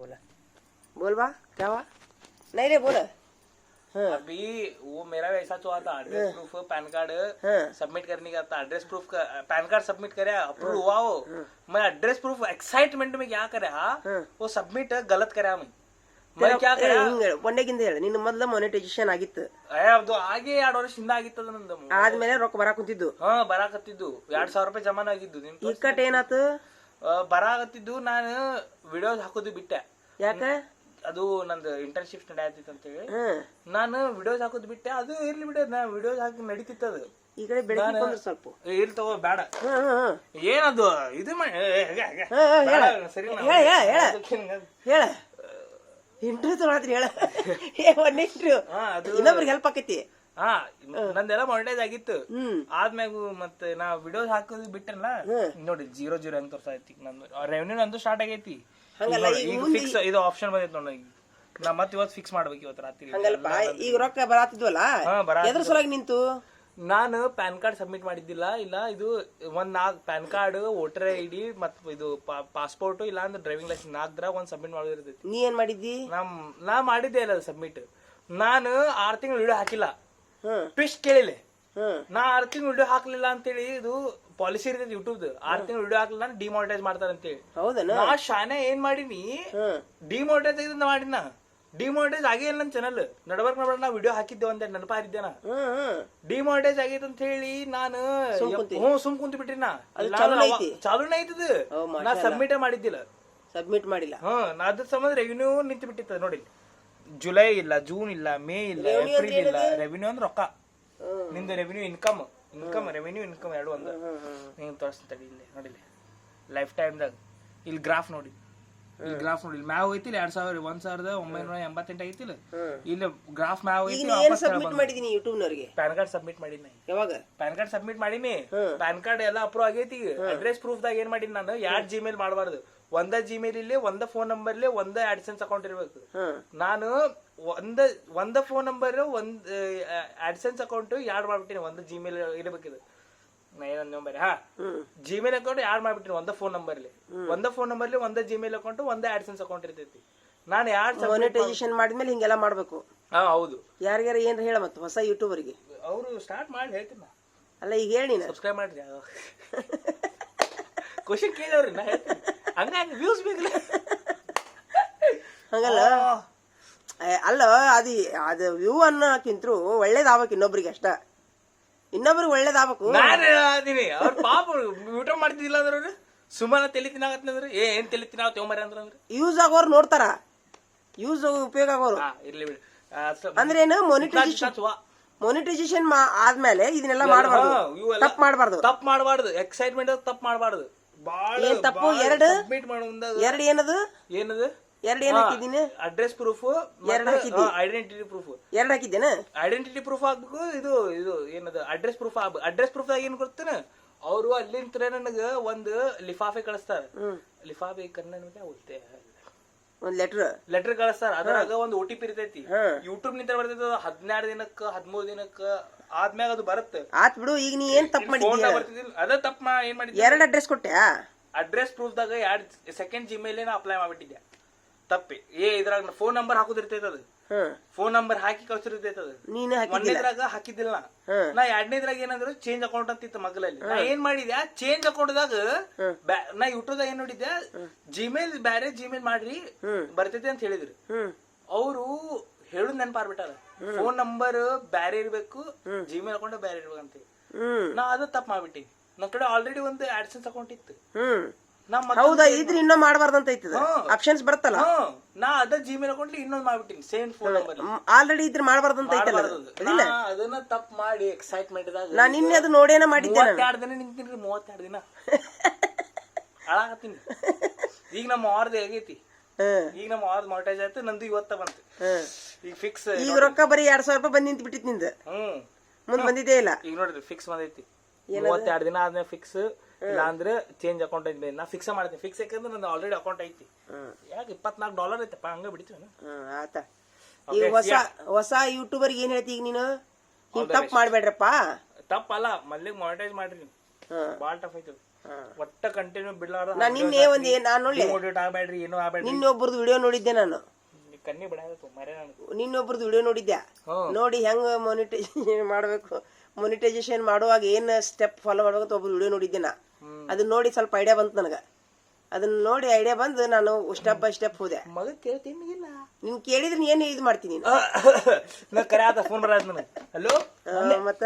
बोला बोल बा क्या हुआ नहीं रे बोल अभी वो मेरा वैसा तो आता address proof pan card submit करने का था एड्रेस प्रूफ का पैन कार्ड सबमिट करे अप्रूव हुआ वो मैं एड्रेस प्रूफ एक्साइटमेंट में क्या करे वो सबमिट गलत करे मैं क्या करे ಒಂದೇಗಿಂದ ಹೇಳ ನಿನ್ನ ಮೊದಲ ಮೊನೆಟೈಸೇಷನ್ ಆಗಿತ್ತು ಅದು ಹಾಗೆ 2 ವರ್ಷದಿಂದ ಆಗಿತ್ತದ ನಂದು ಆದ್ಮೇಲೆ ರೊಕ್ಕ ಬರಾಕುಂತಿದ್ದು ಬರಾಕತ್ತಿದ್ದು 2000 ರೂಪಾಯಿ ಜಮಾನ ಆಗಿದ್ದು ಇಕ್ಕಟ್ ಏನಾತು ಬರಾಕತ್ತಿದ್ದು ನಾನು ವಿಡಿಯೋಸ್ ಹಾಕೋದು ಬಿಟ್ಟೆ ಯಾಕೆ ಅದು ನಂದು ಇಂಟರ್ನ್ಶಿಪ್ ನಡೆಯತ್ತಿತ್ತು ಅಂತ ಹೇಳಿ ನಾನು ವಿಡಿಯೋಸ್ ಹಾಕೋದು ಬಿಟ್ಟೆ ಅದು ಇರ್ಲಿ ಬಿಡ ನಾ ವಿಡಿಯೋಸ್ ಹಾಕಿ ನಡೀತಿತ್ತದು ಈ ಕಡೆ ಬೆಳಗ್ಗೆ ಸ್ವಲ್ಪ ಇರ್ಲಿ ತಗೋ ಬೇಡ ಏನದು ಇದು ಸರಿ ಹೇಳ ಇಂಟರ್ವ್ಯೂ ತಗೊಳತ್ರಿ ಹೇಳ ಒಂದೇ ಇಂಟರ್ವ್ಯೂ ಇನ್ನೊಬ್ರಿಗೆ ಹೆಲ್ಪ್ ಆಕೈತಿ ನಂದೆಲ್ಲ ಮಾನಿಟೈಸ್ ಆಗಿತ್ತು ಆದ್ಮ್ಯಾಗ ಮತ್ತೆ ನಾ ವಿಡಿಯೋಸ್ ಹಾಕೋದು ಬಿಟ್ಟಲ್ಲ ನೋಡಿ 0 ಹೆಂಗ್ ತೋರ್ಸೈತಿ ನಂದು ರೆವೆನ್ಯೂ ನಂದು ಸ್ಟಾರ್ಟ್ ಆಗೈತಿ ಈಗ ಫಿಕ್ಸ್ ಇದು ಆಪ್ಷನ್ ಬಂದೈತಿ ನೋಡಿ ನಾ ಮತ್ತೆ ಇವತ್ತು ಫಿಕ್ಸ್ ಮಾಡ್ಬೇಕು ಇವತ್ತು ರಾತ್ರಿ ಹಂಗಲ್ಪ ಈಗ ರೊಕ್ಕ ಬರಾತಿದ್ವಲ್ಲ ಎದ್ರ ಸಲುವಾಗಿ ನಿಂತು ನಾನು ಪ್ಯಾನ್ ಕಾರ್ಡ್ ಸಬ್ಮಿಟ್ ಮಾಡಿದ್ದಿಲ್ಲ ಇಲ್ಲ ಇದು ಒಂದ್ 4 ಪ್ಯಾನ್ ಕಾರ್ಡ್ ವೋಟರ್ ಐಡಿ ಮತ್ ಇದು ಪಾಸ್ಪೋರ್ಟ್ ಇಲ್ಲ ಅಂದ್ರೆ ಡ್ರೈವಿಂಗ್ ಲೈಸೆನ್ಸ್ 4 ಒಂದ್ ಸಬ್ಮಿಟ್ ಮಾಡೋದಿರ್ತೈತಿ ನೀ ಏನ್ ಮಾಡಿದ್ದಿ ನಾ ಮಾಡಿದ್ದೆ ಇಲ್ಲ ಸಬ್ಮಿಟ್ ನಾನು 6 ತಿಂಗಳು ವಿಡಿಯೋ ಹಾಕಿಲ್ಲ ಟ್ವಿಸ್ಟ್ ಕೇಳಿಲ್ಲ ನಾ 6 ತಿಂಗಳು ವಿಡಿಯೋ ಹಾಕ್ಲಿಲ್ಲ ಅಂತೇಳಿ ಇದು ಪಾಲಿಸಿ ಇರ್ತೈತಿ ಯೂಟ್ಯೂಬ್ 6 ತಿಂಗಳು ವಿಡಿಯೋ ಹಾಕ್ಲಿಲ್ಲ ಡಿಮಾನಿಟೈಸ್ ಮಾಡ್ತಾರ ಅಂತೇಳಿ ನಾ ಶಾನೆ ಏನ್ ಮಾಡೀನಿ ಡಿಮಾನಿಟೈಸ್ ಮಾಡಿನ ಡಿಮಾನಿಟೈಸ್ ಆಗಿಲ್ಲ ನನ್ನ ಚಾನಲ್ ನಡಬರ್ಕ್ ನಡ ನಾ ವಿಡಿಯೋ ಹಾಕಿದ್ದೆ ಒಂದ್ ನೆನಪ ಹರಿದ್ದೇನ ಡಿಮಾನಿಟೈಸ್ ಆಗೈತೆ ಅಂತ ಹೇಳಿ ನಾನು ಸುಮ್ ಕುಂತ ಬಿಟ್ರಿ ಚಾಲೂನೇ ಐತದ ನಾ ಸಬ್ಮಿಟ್ ಮಾಡಿದ್ದಿಲ್ಲ ಸಬ್ಮಿಟ್ ಮಾಡಿಲ್ಲ ನಾ ಅದ್ರ ಸಂಬಂಧ ರೆವಿನ್ಯೂ ನಿಂತು ಬಿಟ್ಟಿತ್ತ ನೋಡಿ ಜುಲೈ ಇಲ್ಲ ಜೂನ್ ಇಲ್ಲ ಮೇ ಇಲ್ಲ ಏಪ್ರಿಲ್ ಇಲ್ಲ ರೆವಿನ್ಯೂ ಅಂದ್ರೆ ರೊಕ್ಕ ನಿಂದು ರೆವಿನ್ಯೂ ಇನ್ಕಮ್ ರೆವಿನ್ಯೂ ಇನ್ಕಮ್ ಎರಡು ಒಂದು ನೀನ್ ತೋರಿಸ್ತೀನಿ ಇಲ್ಲಿ ನೋಡಿಲಿ ಲೈಫ್ ಟೈಮ್ದಾಗ ಇಲ್ಲಿ ಗ್ರಾಫ್ ನೋಡಿ ಇಲ್ಲಿ ಗ್ರಾಫ್ ನೋಡಿ ಮ್ಯಾವ್ ಐತಿಲ್ಲ 1988 ಐತಿಲ್ಲ ಇಲ್ಲಿ ಗ್ರಾಫ್ ಮ್ಯಾವ್ ಮಾಡಿದೀನಿ ಯೂಟ್ಯೂಬ್ ನವರಿಗೆ ಪ್ಯಾನ್ ಕಾರ್ಡ್ ಸಬ್ಮಿಟ್ ಮಾಡಿನಿ ಯಾವಾಗ ಪ್ಯಾನ್ ಕಾರ್ಡ್ ಸಬ್ಮಿಟ್ ಮಾಡೀನಿ ಪ್ಯಾನ್ ಕಾರ್ಡ್ ಎಲ್ಲ ಅಪ್ರೂವ್ ಆಗೈತಿ ಅಡ್ರೆಸ್ ಪ್ರೂಫ್ ದಾಗ ಏನ್ ಮಾಡೀನಿ ನಾನು 2 ಜಿಮೇಲ್ ಮಾಡಬಾರ್ದು ಒಂದ ಜಿಮೇಲ್ ಇಲ್ಲಿ ಒಂದ ಫೋನ್ ನಂಬರ್ ಇಲ್ಲಿ ಒಂದ ಆಡ್ಸೆನ್ಸ್ ಅಕೌಂಟ್ ಇರ್ಬೇಕು ನಾನು ಒಂದ ಫೋನ್ ನಂಬರ್ ಒಂದ್ ಆಡ್ಸೆನ್ಸ್ ಅಕೌಂಟ್ ಯಾಡ್ ಮಾಡ್ಬಿಟ್ಟಿನಿ ಒಂದ ಜಿಮೇಲ್ ಇರಬೇಕಿದು ನಂಬರ್ ಜಿಮೇಲ್ ಅಕೌಂಟ್ ಯಾಡ್ ಮಾಡ್ಬಿಟ್ಟಿನಿ ಒಂದ ಫೋನ್ ನಂಬರ್ ಒಂದ ಜಿಮೇಲ್ ಅಕೌಂಟ್ ಒಂದ ಆಡ್ಸೆನ್ಸ್ ಅಕೌಂಟ್ ಇರ್ತೈತಿ ನಾನು ಮಾನಿಟೈಸೇಷನ್ ಮಾಡಿದ್ಮೇಲೆ ಹಿಂಗೆಲ್ಲ ಮಾಡ್ಬೇಕು ಹೌದು ಯಾರಿಗಾರ ಏನ್ ಹೇಳ ಮತ್ತೆ ಹೊಸ ಯೂಟ್ಯೂಬರ್ಗೆ ಅವರು ಸ್ಟಾರ್ಟ್ ಮಾಡಿ ಹೇಳ್ತೀನಿ ಅಲ್ಲ ಈಗ ಹೇಳಿ ಸಬ್ಸ್ಕ್ರೈಬ್ ಮಾಡ್ರಿ ಕ್ವಶನ್ ಕೇಳವ್ರಿ ನಾ ಹೇಳ್ತೀನಿ ಹಂಗ ವ್ಯೂಸ್ ಬೇಕಲ್ಲ ಹಂಗಲ್ಲ ಅಲ್ಲ ಅದು ವ್ಯೂ ಅನ್ನೋಕ್ಕಿಂತರೂ ಒಳ್ಳೇದಾಗಬೇಕು ಇನ್ನೊಬ್ರಿಗೆ ಅಷ್ಟ ಇನ್ನೊಬ್ರಿಗೆ ಒಳ್ಳೇದಾಗಬೇಕು ನಾನು ಅವ್ರ ಪಾಪ ಊಟ ಮಾಡ್ತಿದ್ದಿಲ್ಲ ಅಂದ್ರೆ ಸುಮ್ಮನೆ ತಲೆ ತಿನ್ನಾಗತ್ತಂದ್ರೆ ಏನ್ ತಲೆ ತಿನ್ನಾವ ತಗೊಂಬರಿ ಅಂದ್ರೆ ಯೂಸ್ ಆಗೋರು ನೋಡ್ತಾರ ಯೂಸ್ ಉಪಯೋಗ ಆಗೋರು ಇರ್ಲಿ ಬಿಡಿ ಅಂದ್ರೆ ಏನು ಮೊನಿಟೈಸೇಷನ್ ಆದ್ಮೇಲೆ ಇದನ್ನೆಲ್ಲ ಮಾಡಬಾರ್ದು ತಪ್ಪು ಮಾಡಬಾರ್ದು ಎಕ್ಸೈಟ್ಮೆಂಟ್ ತಪ್ಪು ಮಾಡಬಾರ್ದು ಏನ್ ತಪ್ಪು ಎರಡು ಏನದು ಎರಡು ಏನ್ ಹಾಕಿದ್ದೀನಿ ಅಡ್ರೆಸ್ ಪ್ರೂಫ್ ಐಡೆಂಟಿಟಿ ಪ್ರೂಫ್ ಎರಡು ಹಾಕಿದ್ದೇನೆ ಐಡೆಂಟಿಟಿ ಪ್ರೂಫ್ ಆಗ್ಬೇಕು ಇದು ಏನದು ಅಡ್ರೆಸ್ ಪ್ರೂಫ್ ಅಡ್ರೆಸ್ ಪ್ರೂಫ್ ದಾಗ ಏನ್ ಕೊಡ್ತೇನೆ ಅವರು ಅಲ್ಲಿಂದ ನನಗ ಒಂದು ಲಿಫಾಫೆ ಕಳಿಸ್ತಾರ ಲಿಫಾಫೆ ಕನ್ನಡ ಹೋಗ್ತೇ ಒಂದ್ ಲೆಟರ್ ಕಳಿಸ್ತಾರ ಅದ್ರಾಗ ಒಂದು OTP ಇರ್ತೈತಿ ಯೂಟ್ಯೂಬ್ ನಿಂತ ಬರ್ತೈತಿ 12 ದಿನಕ್ಕ 13 ದಿನಕ್ಕ ಆದ್ಮ್ಯಾಗ ಅದು ಬರುತ್ತೆ ಆತ್ ಬಿಡು ಈಗ ನೀ ಏನ್ ತಪ್ಪು ಮಾಡಿದ್ದಿ ಅದ ತಪ್ಪ ಏನ್ ಮಾಡಿದ್ದೆ ಎರಡು ಅಡ್ರೆಸ್ ಕೊಟ್ಟೆ ಅಡ್ರೆಸ್ ಪ್ರೂಫ್ ದಾಗ 2 ಸೆಕೆಂಡ್ ಜಿಮೇಲ್ ಅಪ್ಲೈ ಮಾಡ್ಬಿಟ್ಟಿದ್ದೆ ತಪ್ಪಿ ಇದ್ರಾಗ ಫೋನ್ ನಂಬರ್ ಹಾಕೋದಿರ್ತೈತ ಅದು ಫೋನ್ ನಂಬರ್ ಹಾಕಿ ಕಳ್ಸಿರ್ತೈತ ಅದು ಒಂದನೇದ್ರಾಗ ಹಾಕಿದ್ದಿಲ್ಲ ನಾ 2ನೇದ್ರಾಗ ಏನಂದ್ರೆ ಚೇಂಜ್ ಅಕೌಂಟ್ ಅಂತ ಇತ್ತು ಮಗಲಲ್ಲಿ ನಾ ಏನ್ ಮಾಡಿದ್ಯಾ ಚೇಂಜ್ ಅಕೌಂಟ್ ದಾಗ ನಾ ಯೂಟ್ಯೂಬ್ ದಾಗ ಏನ್ ನೋಡಿದ್ಯಾ ಜಿಮೇಲ್ ಬ್ಯಾರೆ ಜಿಮೇಲ್ ಮಾಡ್ರಿ ಬರ್ತೈತಿ ಅಂತ ಹೇಳಿದ್ರು ಅವರು ಹೇಳುದ್ ನೆನಪಾರ್ಬಿಟ್ಟಾರ ಫೋನ್ ನಂಬರ್ ಬ್ಯಾರೆ ಇರ್ಬೇಕು ಜಿಮೇಲ್ ಅಕೌಂಟ್ ಬ್ಯಾರೆ ಇರ್ಬೇಕಂತ ನಾ ಅದು ತಪ್ಪು ಮಾಡ್ಬಿಟ್ಟಿ ನನ್ ಕಡೆ ಆಲ್ರೆಡಿ ಒಂದು ಆಡ್ಸೆನ್ಸ್ ಅಕೌಂಟ್ ಇತ್ತು ಹೌದಾ ಇದ್ರ ಇನ್ನೂ ಮಾಡಬಾರ್ದಂತ ಐತದ ಆಪ್ಷನ್ಸ್ ಬರ್ತಲ್ಲ ನಾ ಅದ ಜಿಮೇಲ್ ಅಕೌಂಟ್ ಇನ್ನೊಂದು ಮಾಡ್ಬಿಟ್ಟಿನಿ ಸೇಮ್ ಫೋನ್ ನಂಬರ್ ಆಲ್ರೆಡಿ ಇದ್ರ ಮಾಡಬಾರ್ದಂತ ಐತಲ್ಲ ಅದನ್ನ ತಪ್ಪು ಮಾಡಿ ಎಕ್ಸೈಟ್ಮೆಂಟ್ ಇದಾಗ ನಾ ನಿನ್ನೆ ಅದು ನೋಡೇನ ಮಾಡಿದ್ದೆ 32 ದಿನ ನಿಂತೀನಿ 32 ದಿನ ಅಳಾಕತ್ತೀನಿ ಈಗ ನಮ್ಮ ಆರ್ದ ಆಗೈತಿ ಈಗ ನಮ್ಮ ಆರ್ದ ಮಾನಿಟೈಸ್ ಆಯ್ತು ನಂದು ಇವತ್ತ ಬಂತು ಈಗ ಫಿಕ್ಸ್ ಈಗ ರೊಕ್ಕ ಬರೀ 2000 ರೂಪಾಯಿ ಬಂದ್ ನಿಂತು ಬಿಟ್ಟಿತ್ ನಿಂದ ಮುಂದ್ ಬಂದಿದ್ದೇ ಇಲ್ಲ ಈಗ ನೋಡ್ರಿ ಫಿಕ್ಸ್ ಬಂದೈತಿ 32 ದಿನ ಆದ್ಮೇಲೆ ಫಿಕ್ಸ್ ಇಲ್ಲ ಅಂದ್ರೆ ಚೇಂಜ್ ಅಕೌಂಟ್ ಐತಿ ನಾ ಫಿಕ್ಸ್ ಮಾಡ್ತೀನಿ ಫಿಕ್ಸ್ ಯಾಕಂದ್ರೆ ನಂದು ಆಲ್ರೆಡಿ ಅಕೌಂಟ್ ಐತಿ ಯಾಕೆ $24 ಐತಪ್ಪ ಹಂಗ ಬಿಡ್ತೀವಿ ಆತ ಈಗ ಹೊಸ ಯೂಟ್ಯೂಬರ್ ಏನ್ ಹೇಳ್ತಿ ಈಗ ನೀನು ತಪ್ಪು ಮಾಡ್ಬೇಡ್ರಪ್ಪ ತಪ್ಪಲ್ಲ ಮಲ್ಲಿಗೆ ಮಾನಿಟೈಸ್ ಮಾಡ್ರಿ ಬಾಳ್ ಟಫ್ ಐತಿ ಒಟ್ಟ ಕಂಟಿನ್ಯೂ ಬಿಡ್ಲಾರ ನಾನು ನಿನ್ನೆ ನಾನು ನೋಡಿ ಡಿಮೋಟಿವೇಟ್ ಆಗಬೇಡ್ರಿ ಏನೋ ಆಗಬೇಡ್ರಿ. ನಿನ್ನೊಬ್ರದ್ದು ವಿಡಿಯೋ ನೋಡಿದ್ದೆ ನಾನು. ಕಣ್ಣಿ ಬಿಡಾಯ್ತು ಮರೆ ನನಗೆ. ನಿನ್ನೊಬ್ರದ್ದು ವಿಡಿಯೋ ನೋಡಿದ್ದೆ. ನೋಡಿ ಹೆಂಗ್ ಮೊನಿಟೈಸೇಷನ್ ಮಾಡ್ಬೇಕು, ಮೊನಿಟೈಸೇಷನ್ ಮಾಡುವಾಗ ಏನ್ ಸ್ಟೆಪ್ ಫಾಲೋ ಮಾಡ್ಬೇಕು ಅಂತ ಒಬ್ರು ವಿಡಿಯೋ ನೋಡಿದ್ದೆ ನಾ. ಅದನ್ನ ನೋಡಿ ಸ್ವಲ್ಪ ಐಡಿಯಾ ಬಂತು ನನಗೆ. ಅದನ್ನ ನೋಡಿ ಐಡಿಯಾ ಬಂದು ನಾನು ಸ್ಟೆಪ್ ಬೈ ಸ್ಟೆಪ್ ಹೋದೆ. ಮಗ ಕೇಳ್ತೀನಿ ಇಲ್ಲ ನಿನ್ ಕೇಳಿದ್ರೆ ನೀ ಏನು ಇದು ಮಾಡ್ತೀನಿ ನಾ ಕರೆ ಆತ ಫೋನ್ ಬರ ನನಗೆ. ಹಲೋ ಮತ್ತ